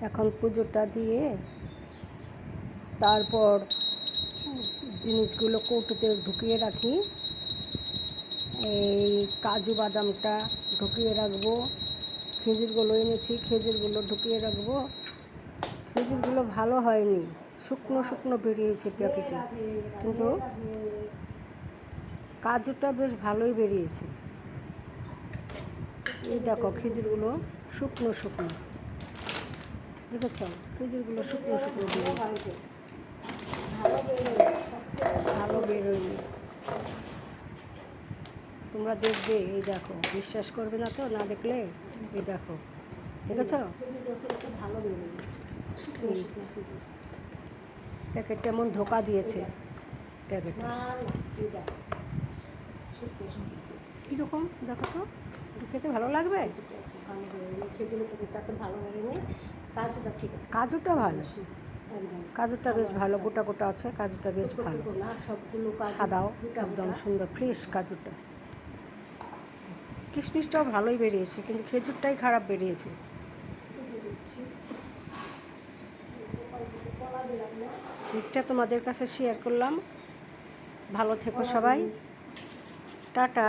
এখন পুজোটা দিয়ে তারপর জিনিসগুলো কৌটোতে ঢুকিয়ে রাখি। এই কাজু বাদামটা ঢুকিয়ে রাখবো, খেজুরগুলো এনেছি, খেজুরগুলো ঢুকিয়ে রাখবো। খেজুরগুলো ভালো হয়নি, শুকনো শুকনো বেরিয়েছে প্যাকেটে, কিন্তু কাজুটা বেশ ভালোই বেরিয়েছে। এই দেখো খেজুরগুলো শুকনো শুকনো, দেখেছ? খেজুরগুলো শুকনো শুকনো বেরিয়েছে, ভালো বেরোয়নি। তোমরা দেখবে, এই দেখো, বিশ্বাস করবে না তো না দেখলে। এই দেখো, দেখেছ? ভালো বেরোয়নি, শুকনো শুকনো খেজুর। প্যাকেটটা এমন ধোকা দিয়েছে প্যাকেটে। কীরকম দেখো তো, একটু খেতে ভালো লাগবে। ভালো বেরোয়নি, খেজুরের প্যাকেটটা তো ভালো বেরোয়নি। কাজুটা ঠিক আছে, কাজুটা ভালো, কাজুটা বেশ ভালো, গোটা গোটা আছে, কাজুটা বেশ ভালো, সবগুলো সাদাও একদম সুন্দর ফ্রেশ কাজুটা। কিশমিশটাও ভালোই বেরিয়েছে, কিন্তু খেজুরটাই খারাপ বেরিয়েছে। এটা তোমাদের কাছে শেয়ার করলাম। ভালো থেকো সবাই, টাটা।